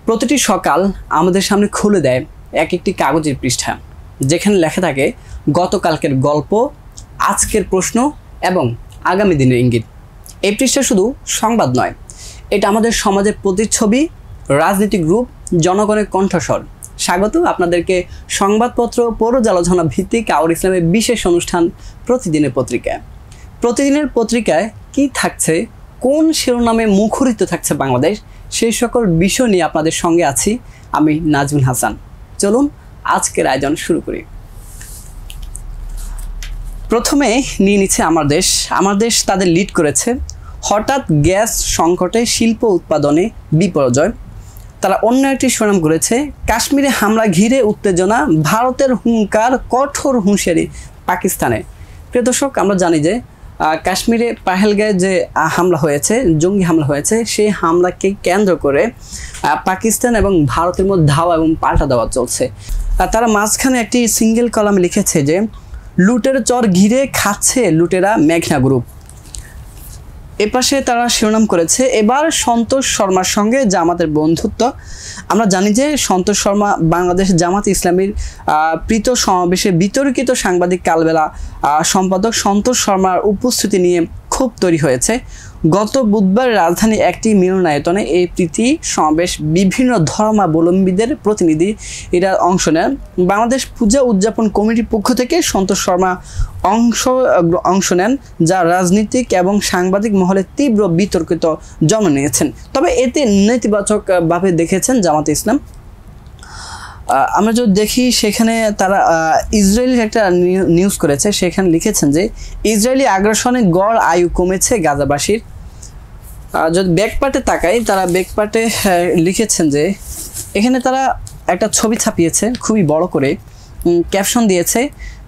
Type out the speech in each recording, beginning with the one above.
প্রতিটি সকাল আমাদের সামনে খুলে দেয় এক একটি কাগজের পৃষ্ঠা, যেখানে লেখা থাকে গতকালকের গল্প, আজকের প্রশ্ন এবং আগামী দিনের ইঙ্গিত। এই পৃষ্ঠা শুধু সংবাদ নয়, এটা আমাদের সমাজের প্রতিচ্ছবি, রাজনৈতিক রূপ, জনগণের কণ্ঠস্বর। স্বাগত আপনাদেরকে সংবাদপত্র পর্যালোচনা ভিত্তিক আওয়ার ইসলামের বিশেষ অনুষ্ঠান প্রতিদিনের পত্রিকায়। প্রতিদিনের পত্রিকায় কি থাকছে, কোন শিরোনামে মুখরিত থাকছে বাংলাদেশ, সেই সকল বিষয় নিয়ে আপনাদের সঙ্গে আছি আমি নাজমুল হাসান। চলুন আজকের আয়োজন শুরু করি। প্রথমে নিয়ে নিচ্ছে আমার দেশ তাদের লিড করেছে হঠাৎ গ্যাস সংকটে শিল্প উৎপাদনে বিপর্যয়। তারা অন্য একটি শিরোনাম করেছে কাশ্মীরে হামলা ঘিরে উত্তেজনা, ভারতের হুঙ্কার, কঠোর হুঁশিয়ারি পাকিস্তানে। প্রিয় দর্শক, আমরা জানি যে কাশ্মীরে পাহেলগাঁয়ে যে হামলা হয়েছে, জঙ্গি হামলা হয়েছে, সেই হামলাকে কেন্দ্র করে পাকিস্তান এবং ভারতের মধ্যে ধাওয়া এবং পাল্টা দেওয়া চলছে। তারা মাঝখানে একটি সিঙ্গেল কলামে লিখেছে যে লুটের চর ঘিরে খাচ্ছে লুটেরা মেঘনা গ্রুপ। এপাশে তারা শিরোনাম করেছে এবার সন্তোষ শর্মার সঙ্গে জামাতের বন্ধুত্ব। আমরা জানি যে সন্তোষ শর্মা বাংলাদেশ জামাত ইসলামীর প্রীত সমাবেশে বিতর্কিত সাংবাদিক কালবেলা সম্পাদক সন্তোষ শর্মার উপস্থিতি নিয়ে ক্ষোভ তৈরি হয়েছে। গত বুধবার রাজধানী একটি মিলনায়তনে এই প্রীতি সমাবেশ বিভিন্ন ধর্মাবলম্বীদের প্রতিনিধি এরা অংশ নেন। বাংলাদেশ পূজা উদযাপন কমিটির পক্ষ থেকে সন্তোষ শর্মা অংশ নেন, যা রাজনীতিক এবং সাংবাদিক মহলে তীব্র বিতর্কিত জন্ম নিয়েছেন। তবে এতে নেতিবাচকভাবে দেখেছেন জামাতে ইসলাম। আমরা যদি দেখি সেখানে তারা ইসরায়েলের একটা নিউজ করেছে, সেখানে লিখেছেন যে ইসরায়েলি আগ্রাসনে গড় আয়ু কমেছে গাজাবাসীর। যদি ব্যাকপার্টে তাকাই, তারা ব্যাকপার্টে লিখেছেন যে এখানে তারা একটা ছবি ছাপিয়েছে খুবই বড় করে, ক্যাপশন দিয়েছে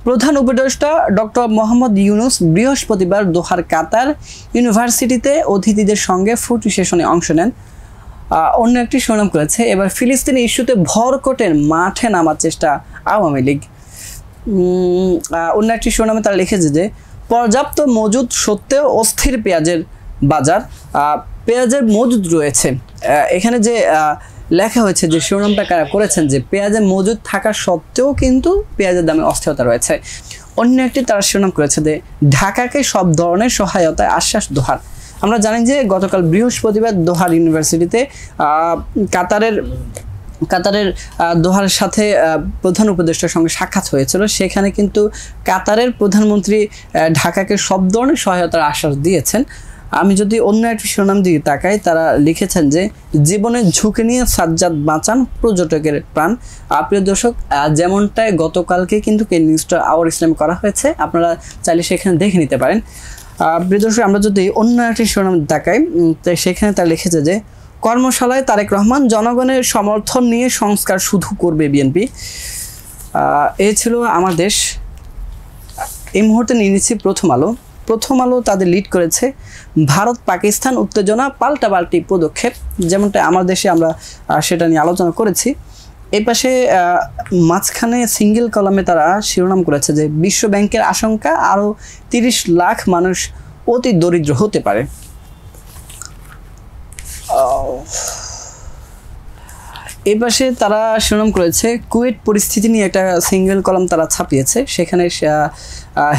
প্রধান উপদেষ্টা ডক্টর মোহাম্মদ ইউনুস বৃহস্পতিবার দোহার কাতার ইউনিভার্সিটিতে অতিথিদের সঙ্গে ফুড সেশনে অংশ নেন। অন্য একটি শিরোনাম করেছে এবার ফিলিস্তিনি ইস্যুতে ভরকটের মাঠে নামার চেষ্টা আওয়ামী লীগ। অন্য একটি শিরোনামে তারা লিখেছে যে পর্যাপ্ত মজুদ সত্ত্বেও অস্থির পেঁয়াজের বাজার। পেঁয়াজের মজুদ রয়েছে, এখানে যে লেখা হয়েছে যে শিরোনামটা কারা করেছেন যে পেঁয়াজের মজুদ থাকা সত্ত্বেও কিন্তু পেঁয়াজের দামে অস্থিরতা রয়েছে। অন্য একটি তারা শিরোনাম করেছে যে ঢাকাকে সব ধরনের সহায়তায় আশ্বাস দোহার। আমরা জানি যে গতকাল বৃহস্পতিবার দোহার ইউনিভার্সিটিতে কাতারের দোহার সাথে প্রধান উপদেষ্টার সঙ্গে সাক্ষাৎ হয়েছিল। সেখানে কিন্তু কাতারের প্রধানমন্ত্রী ঢাকাকে সব ধরনের সহায়তার আশ্বাস দিয়েছেন। আমি যদি অন্য একটি শিরোনাম দিকে তাকাই, তারা লিখেছেন যে জীবনের ঝুঁকি নিয়ে সাজ্জাদ বাঁচান পর্যটকের প্রাণ। প্রিয় দর্শক, যেমনটাই গতকালকে কিন্তু এই নিউজটা আওয়ার ইসলাম করা হয়েছে, আপনারা চাইলে সেখানে দেখে নিতে পারেন। প্রিয় দর্শক, আমরা যদি অন্য একটি শিরোনাম তাকাই, সেখানে তারা লিখেছে যে কর্মশালায় তারেক রহমান জনগণের সমর্থন নিয়ে সংস্কার শুধু করবে বিএনপি। এই ছিল আমার দেশ। এই মুহূর্তে নিয়ে নিচ্ছি প্রথম আলো তাদের লিড করেছে ভারত পাকিস্তান উত্তেজনা পাল্টাপাল্টি পদক্ষেপ। যেমনটা আমার দেশে আমরা সেটা নিয়ে আলোচনা করেছি। এই পাশে মাঝখানে সিঙ্গেল কলামে তারা শিরোনাম করেছে যে বিশ্ব ব্যাংকের আশঙ্কা আরও 30 লাখ মানুষ অতি দরিদ্র হতে পারে। এই পাশে তারা শিরোনাম করেছে কুয়েট পরিস্থিতি নিয়ে একটা সিঙ্গেল কলাম তারা ছাপিয়েছে। সেখানে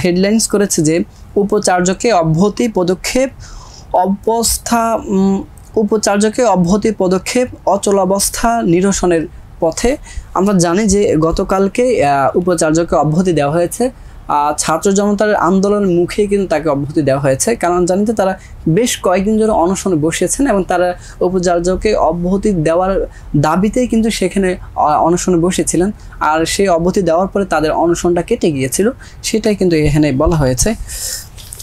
হেডলাইন্স করেছে যে উপাচার্যকে অব্যাহতি পদক্ষেপ অচলাবস্থা নিরসনের পথে। আমরা জানি যে গতকালকে উপাচার্যকে অব্যাহতি দেওয়া হয়েছে। ছাত্র জনতার আন্দোলনের মুখে কিন্তু তাকে অব্যাহতি দেওয়া হয়েছে, কারণ জানি যে তারা বেশ কয়েকদিন ধরে অনশনে বসেছেন এবং তারা উপাচার্যকে অব্যাহতি দেওয়ার দাবিতেই কিন্তু সেখানে অনশনে বসেছিলেন। আর সেই অব্যাহতি দেওয়ার পরে তাদের অনশনটা কেটে গিয়েছিল, সেটাই কিন্তু এখানে বলা হয়েছে।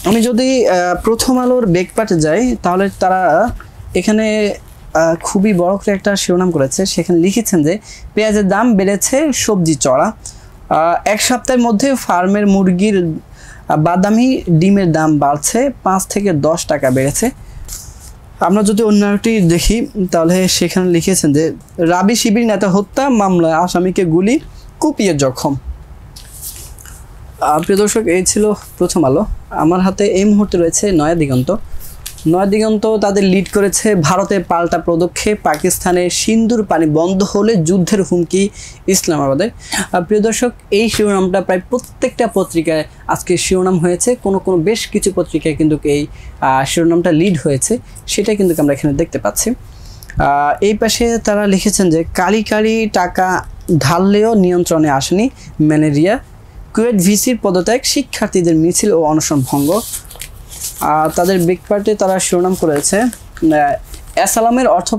আমি যদি প্রথম আলোর ব্যাকপার্টে যাই, তাহলে তারা এখানে খুবই বড় করে একটা শিরোনাম করেছে। সেখানে লিখেছেন যে পেঁয়াজের দাম বেড়েছে, সবজি চড়া। এক সপ্তাহের মধ্যে ফার্মের মুরগির বাদামি ডিমের দাম বাড়ছে, 5 থেকে 10 টাকা বেড়েছে। আমরা যদি অন্য একটি দেখি, তাহলে সেখানে লিখেছেন যে রাবি শিবির নেতা হত্যা মামলায় আসামিকে গুলি, কুপিয়ে জখম। প্রিয় দর্শক, এই ছিল প্রথম আলো। আমার হাতে এই মুহূর্তে রয়েছে নয়া দিগন্ত। নয়াদিগন্ত তাদের লিড করেছে ভারতের পাল্টা পদক্ষেপ, পাকিস্তানে সিন্ধুর পানি বন্ধ হলে যুদ্ধের হুমকি ইসলামাবাদের। প্রিয় দর্শক, এই শিরোনামটা প্রায় প্রত্যেকটা পত্রিকায় আজকে শিরোনাম হয়েছে, কোনো বেশ কিছু পত্রিকায় কিন্তু এই শিরোনামটা লিড হয়েছে, সেটা কিন্তু আমরা এখানে দেখতে পাচ্ছি। এই পাশে তারা লিখেছেন যে কালি কালি টাকা ঢাললেও নিয়ন্ত্রণে আসেনি ম্যালেরিয়া, কুয়েট ভিসির পদত্যাগ, শিক্ষার্থীদের মিছিল ও অনশন ভঙ্গ। তাদের বিগ পার্টে তারা শিরোনাম করেছে এসালামের অর্থ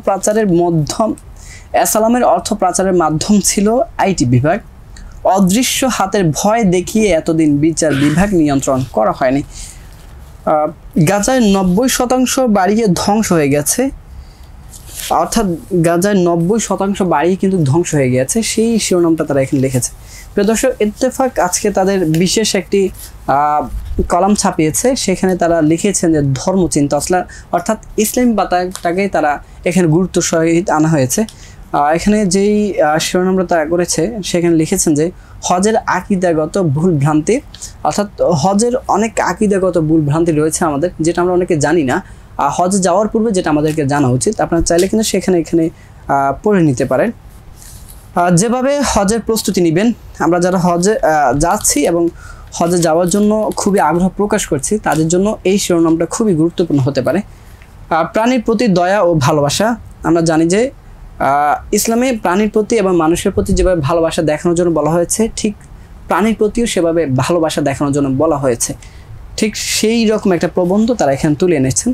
পাচারের মাধ্যম ছিল আইটি বিভাগ, অদৃশ্য হাতের ভয় দেখিয়ে এতদিন বিচার বিভাগ নিয়ন্ত্রণ করা হয়নি। গাজায় 90% বাড়িয়ে ধ্বংস হয়ে গেছে, অর্থাৎ গাজায় 90% বাড়ি কিন্তু ধ্বংস হয়ে গেছে, সেই শিরোনামটা তারা এখানে লিখেছে। প্রিয় দর্শক, ইত্তেফাক আজকে তাদের বিশেষ একটি কলাম ছাপিয়েছে, সেখানে তারা লিখেছেন যে ধর্মচিন্তা অর্থাৎ ইসলামী বার্তাটাকেই তারা এখানে গুরুত্ব সহিত আনা হয়েছে। এখানে যেই শিরোনামটা তারা করেছে সেখানে লিখেছেন যে হজের আকিদাগত ভুল ভ্রান্তি, অর্থাৎ হজের অনেক আকিদাগত ভুল ভ্রান্তি রয়েছে আমাদের, যেটা আমরা অনেকে জানি না। হজে যাওয়ার পূর্বে যেটা আমাদেরকে জানা উচিত, আপনারা চাইলে কিন্তু এখানে পড়ে নিতে পারেন। যেভাবে হজের প্রস্তুতি নেবেন, আমরা যারা হজে যাচ্ছি এবং হজে যাওয়ার জন্য খুবই আগ্রহ প্রকাশ করছি, তাদের জন্য এই শিরোনামটা খুবই গুরুত্বপূর্ণ হতে পারে। প্রাণীর প্রতি দয়া ও ভালোবাসা, আমরা জানি যে ইসলামে প্রাণীর প্রতি এবং মানুষের প্রতি যেভাবে ভালোবাসা দেখানোর জন্য বলা হয়েছে, ঠিক প্রাণীর প্রতিও সেভাবে ভালোবাসা দেখানোর জন্য বলা হয়েছে। ঠিক সেই রকম একটা প্রবন্ধ তারা এখানে তুলে এনেছেন।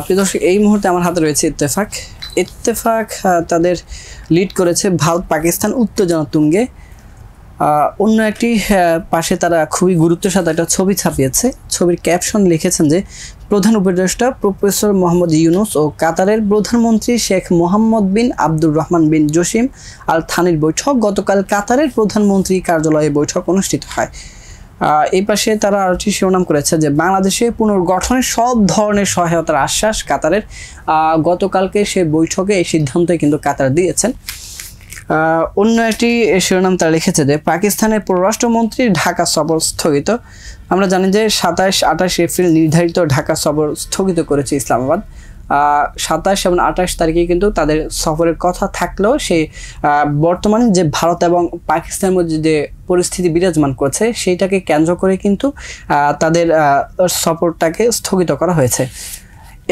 প্রিয় দর্শক, এই মুহূর্তে আমার হাতে রয়েছে ইত্তেফাক তাদের লিড করেছে ভারত পাকিস্তান উত্তেজনা তুঙ্গে। অন্য একটি পাশে তারা খুবই গুরুত্বের সাথে একটা ছবি ছাপিয়েছে, ছবির ক্যাপশন লিখেছেন যে প্রধান উপদেষ্টা প্রফেসর মোহাম্মদ ইউনুস ও কাতারের প্রধানমন্ত্রী শেখ মোহাম্মদ বিন আব্দুর রহমান বিন জসিম আল থানির বৈঠক, গতকাল কাতারের প্রধানমন্ত্রী কার্যালয়ে বৈঠক অনুষ্ঠিত হয়। এই পাশে তারা আরেকটি শিরোনাম করেছে যে বাংলাদেশে পুনর্গঠনের সব ধরনের সহায়তার আশ্বাস কাতারের, গতকালকে সে বৈঠকে এই সিদ্ধান্ত কিন্তু কাতার দিয়েছেন। অন্য একটি শিরোনাম তারা লিখেছে যে পাকিস্তানের পররাষ্ট্রমন্ত্রী ঢাকা সফর স্থগিত। আমরা জানি যে 27-28 এপ্রিল নির্ধারিত ঢাকা সফর স্থগিত করেছে ইসলামাবাদ। 27 এবং 28 তারিখে কিন্তু তাদের সফরের কথা থাকলেও সেই বর্তমানে যে ভারত এবং পাকিস্তানের মধ্যে যে পরিস্থিতি বিরাজমান করছে সেইটাকে কেন্দ্র করে কিন্তু তাদের সফরটাকে স্থগিত করা হয়েছে।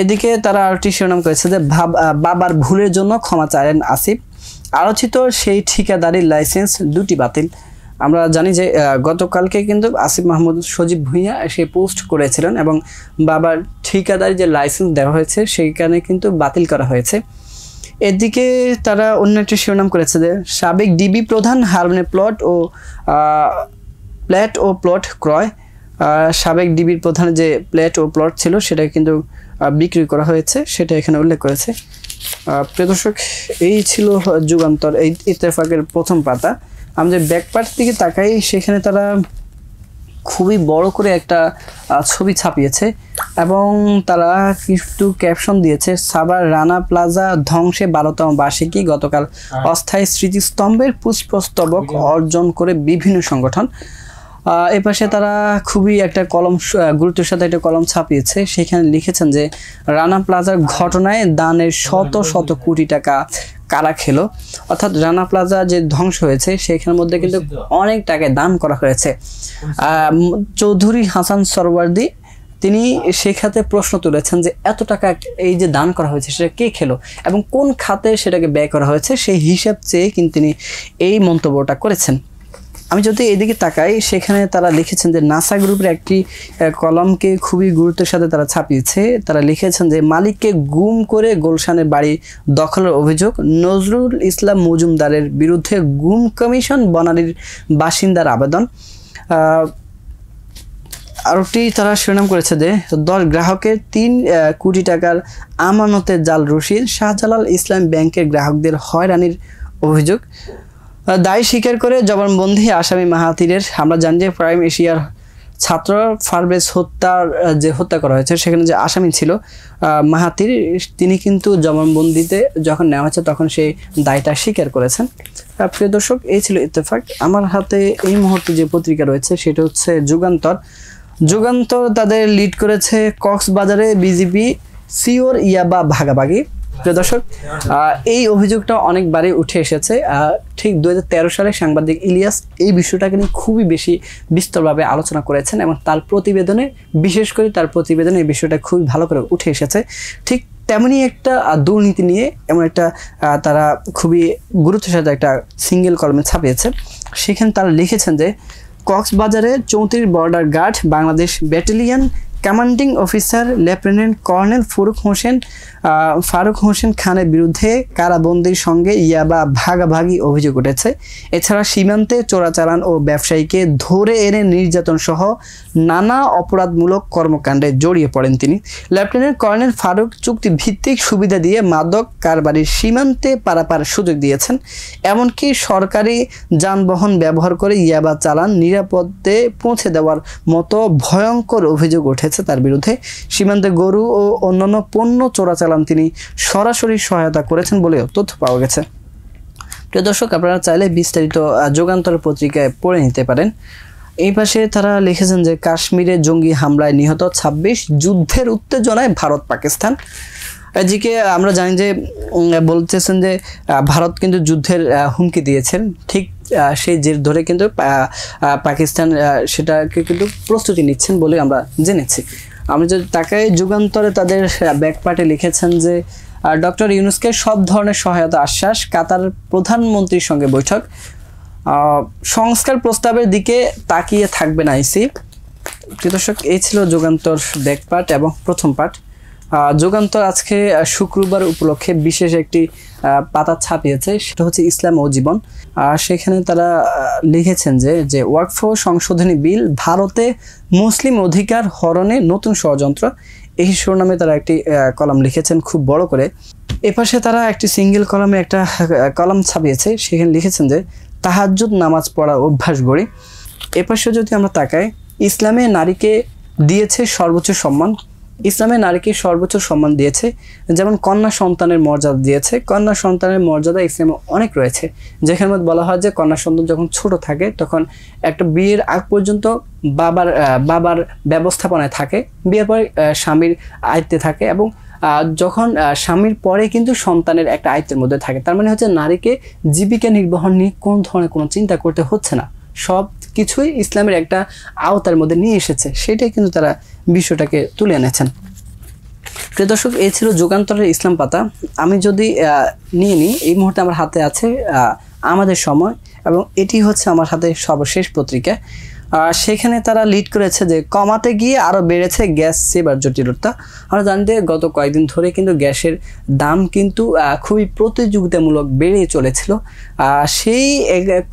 এদিকে তারা আরেকটি শিরোনাম করেছে যে বাবার ভুলের জন্য ক্ষমা চাইলেন আসিফ, আলোচিত সেই ঠিকাদারির লাইসেন্স 2টি বাতিল। আমরা জানি যে গতকালকে কিন্তু আসিফ মাহমুদ সজীব ভুঁইয়া সে পোস্ট করেছিলেন এবং বাবার ঠিকাদারি যে লাইসেন্স দেওয়া হয়েছে সেইখানে কিন্তু বাতিল করা হয়েছে। এদিকে তারা অন্য একটি শিরোনাম করেছে যে সাবেক ডিবি প্রধান হারুনের প্লট ক্রয়, সাবেক ডিবির প্রধান যে প্লট ছিল সেটা কিন্তু বিক্রি করা হয়েছে, সেটা এখানে উল্লেখ করেছে। প্রিয় দর্শক, এই ছিল যুগান্তর এই ইত্তেফাকের প্রথম পাতা। আমি যে ব্যাক পার্ট দিকে তাকাই, সেখানে তারা খুবই বড় করে একটা ছবি ছাপিয়েছে এবং তারা কিছু ক্যাপশন দিয়েছে সাভার রানা প্লাজা ধ্বংসে 12তম বার্ষিকী, গতকাল অস্থায়ী স্মৃতিস্তম্ভের পুষ্পস্তবক অর্জন করে বিভিন্ন সংগঠন। এ পাশে তারা খুবই একটা গুরুত্বের সাথে একটা কলম ছাপিয়েছে, সেখানে লিখেছেন যে রানা প্লাজার ঘটনায় দানের শত কোটি টাকা কারা খেলো, অর্থাৎ রানা প্লাজা যে ধ্বংস হয়েছে সেখানের মধ্যে কিন্তু অনেক টাকা দান করা হয়েছে। চৌধুরী হাসান সরওয়ার্দী তিনি সেই খাতে প্রশ্ন তুলেছেন যে এত টাকা এই যে দান করা হয়েছে সেটা কে খেলো এবং কোন খাতে সেটাকে ব্যয় করা হয়েছে, সেই হিসাব চেয়ে কিন্তু তিনি এই মন্তব্যটা করেছেন। আমি যদি এদিকে তাকাই, সেখানে তারা লিখেছেন যে নাসা গ্রুপের একটি কলমকে খুবই গুরুত্বের সাথে তারা ছাপিয়েছে। তারা লিখেছেন যে মালিককে গুম করে গুলশানের বাড়ি দখলের অভিযোগ, নজরুল ইসলাম মজুমদারের বিরুদ্ধে গুম কমিশন বনানীর বাসিন্দার আবেদন। আরেকটি তারা শিরোনাম করেছে যে 10 গ্রাহকের 3 কোটি টাকার আমানতের জাল রশিদ, শাহজালাল ইসলাম ব্যাংকের গ্রাহকদের হয়রানির অভিযোগ। দায় স্বীকার করে জবানবন্দি আসামি মাহাতিরের। আমরা জানি যে প্রাইম এশিয়ার ছাত্র পারভেজ হত্যা করা হয়েছে, সেখানে যে আসামি ছিল মাহাতির, তিনি কিন্তু জবানবন্দিতে যখন নেওয়া হয়েছে তখন সেই দায়টা স্বীকার করেছেন। প্রিয় দর্শক, এই ছিল ইত্তেফাক। আমার হাতে এই মুহূর্তে যে পত্রিকা রয়েছে সেটা হচ্ছে যুগান্তর। যুগান্তর তাদের লিড করেছে কক্সবাজারে বিজিবি সিওর ইয়াবা ভাগাভাগি। প্রিয় দর্শক, এই অভিযোগটা অনেকবারই উঠে এসেছে। ঠিক 2013 সালে সাংবাদিক ইলিয়াস এই বিষয়টাকে নিয়ে খুবই বেশি বিস্তরভাবে আলোচনা করেছেন এবং তার প্রতিবেদনে, বিশেষ করে তার প্রতিবেদনে এই বিষয়টা খুবই ভালো করে উঠে এসেছে। ঠিক তেমনই একটা দুর্নীতি নিয়ে এমন একটা তারা খুবই গুরুত্বের সাথে একটা সিঙ্গেল কলমে ছাপিয়েছে। সেখানে তারা লিখেছেন যে কক্সবাজারে 34 border guard Bangladesh battalion commanding officer lieutenant colonel Faruk Hossain খানের বিরুদ্ধে কারাবন্দির সঙ্গে ইয়াবা ভাগাভাগি অভিযোগ উঠেছে। এছাড়া সীমান্তে চোরাচালান ও ব্যবসায়ীকে ধরে এনে নির্যাতন সহ নানা অপরাধমূলক কর্মকাণ্ডে জড়িয়ে পড়েন তিনি। লেফটেন্যান্ট কর্নেল ফারুক চুক্তিভিত্তিক সুবিধা দিয়ে মাদক কারবারির সীমান্তে পারাপার সুযোগ দিয়েছেন। এমনকি সরকারি যানবাহন ব্যবহার করে ইয়াবা চালান নিরাপদে পৌঁছে দেওয়ার মতো ভয়ঙ্কর অভিযোগ উঠেছে তার বিরুদ্ধে। সীমান্তে গরু ও অন্যান্য পণ্য চোরাচালান তিনি সরাসরি সহায়তা করেছেন বলেও তথ্য পাওয়া গেছে। প্রিয় দর্শক, আপনারা চাইলে বিস্তারিত যুগান্তর পত্রিকায় পড়ে নিতে পারেন। এই পাশে তারা লিখেছেন যে কাশ্মীরে জঙ্গি হামলায় নিহত 26, যুদ্ধের উত্তেজনায় ভারত পাকিস্তান। এদিকে আমরা জানি যে বলতেছেন যে ভারত কিন্তু যুদ্ধের হুমকি দিয়েছেন, ঠিক সেই জের ধরে কিন্তু পাকিস্তান সেটাকে কিন্তু প্রস্তুতি নিচ্ছেন বলে আমরা জেনেছি। আমরা যদি তাকাই যুগান্তরে তাদের ব্যাকপার্টে লিখেছেন যে ডক্টর ইউনূসকে সব ধরনের সহায়তা আশ্বাস, কাতার প্রধানমন্ত্রীর সঙ্গে বৈঠক, সংস্কার প্রস্তাবের দিকে তাকিয়ে থাকবে না আইসি। প্রিয় দর্শক, এই ছিল যুগান্তর ব্যাকপার্ট এবং প্রথম পার্ট। যুগান্তর আজকে শুক্রবার উপলক্ষে বিশেষ একটি পাতা ছাপিয়েছে, সেটা হচ্ছে ইসলাম ও জীবন। সেখানে তারা লিখেছেন যে ওয়াকফ সংশোধনী বিল ভারতে মুসলিম অধিকার হরণে নতুন ষড়যন্ত্র, এই শিরোনামে তারা একটি কলাম লিখেছেন খুব বড় করে। এপাশে তারা একটি সিঙ্গেল কলামে একটা কলাম ছাপিয়েছে, সেখানে লিখেছেন যে তাহাজ্জুদ নামাজ পড়া অভ্যাস গড়ি। এপাশে যদি আমরা তাকাই, ইসলামে নারীকে দিয়েছে সর্বোচ্চ সম্মান, ইসলামে নারীকে সর্বোচ্চ সম্মান দিয়েছে, যেমন কন্যা সন্তানের মর্যাদা দিয়েছে। কন্যা সন্তানের মর্যাদা ইসলামে অনেক রয়েছে, যেখানে বলা হয় যে কন্যা সন্তান যখন ছোট থাকে তখন একটা বিয়ের আগ পর্যন্ত বাবার ব্যবস্থাপনায় থাকে, বিয়ের পরে স্বামীর আয়ত্তে থাকে এবং যখন স্বামীর পরে কিন্তু সন্তানের একটা আয়ত্তের মধ্যে থাকে। তার মানে হচ্ছে নারীকে জীবিকা নির্বাহন নিয়ে কোন ধরনের কোনো চিন্তা করতে হচ্ছে না, সব কিছুই ইসলামের একটা আওতার মধ্যে নিয়ে এসেছে, সেটাই কিন্তু তারা বিষয়টাকে তুলে এনেছেন। প্রিয় দর্শক, এই ছিল যুগান্তরের ইসলাম পাতা। আমি যদি নিয়ে নিই, এই মুহূর্তে আমার হাতে আছে আমাদের সময় এবং এটি হচ্ছে আমার হাতে সর্বশেষ পত্রিকা। সেখানে তারা লিড করেছে যে কমাতে গিয়ে আরও বেড়েছে গ্যাস সেবার জটিলতা। আমরা জানি যে গত কয়েকদিন ধরে কিন্তু গ্যাসের দাম কিন্তু খুবই প্রতিযোগিতামূলক বেড়ে চলেছিল। সেই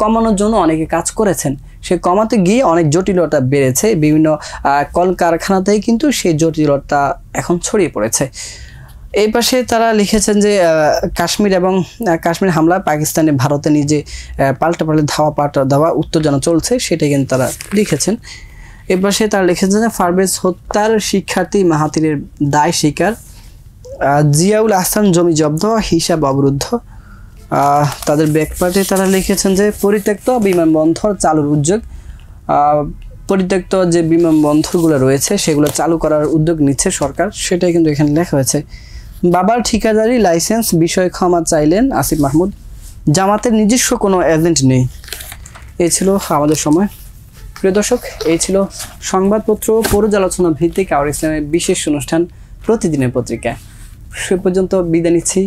কমানোর জন্য অনেকে কাজ করেছেন, সে কমাতে গিয়ে অনেক জটিলতা বেড়েছে, বিভিন্ন কলকারখানাতেই কিন্তু সেই জটিলতা এখন ছড়িয়ে পড়েছে। এই পাশে তারা লিখেছেন যে কাশ্মীর হামলা পাকিস্তানে ভারতে নিজে পাল্টাপাল্টি ধাওয়া উত্তেজনা চলছে, সেটাই কিন্তু তারা লিখেছেন। এই পাশে তারা লিখেছেন যে পারভেজ হত্যার শিক্ষার্থী মাহাথিরের দায় স্বীকার, জিয়াউল আহসান জমি জব্দ, হিসাব অবরুদ্ধ। তাদের ব্যাকপার্টে তারা লিখেছেন যে পরিত্যক্ত বিমানবন্দর চালুর উদ্যোগ, পরিত্যক্ত যে বিমানবন্দরগুলো রয়েছে সেগুলো চালু করার উদ্যোগ নিচ্ছে সরকার, সেটাই কিন্তু এখানে লেখা হয়েছে। বাবার ঠিকাদারি লাইসেন্স বিষয়ে ক্ষমা চাইলেন আসিফ মাহমুদ, জামাতের নিজস্ব কোনো এজেন্ট নেই। এই ছিল আমাদের সময়। প্রিয় দর্শক, এই ছিল সংবাদপত্র পর্যালোচনা ভিত্তিক আওয়ার ইসলামের বিশেষ অনুষ্ঠান প্রতিদিনের পত্রিকা। সে পর্যন্ত বিদায় নিচ্ছি,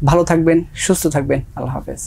ভালো থাকবেন, সুস্থ থাকবেন, আল্লাহ হাফেজ।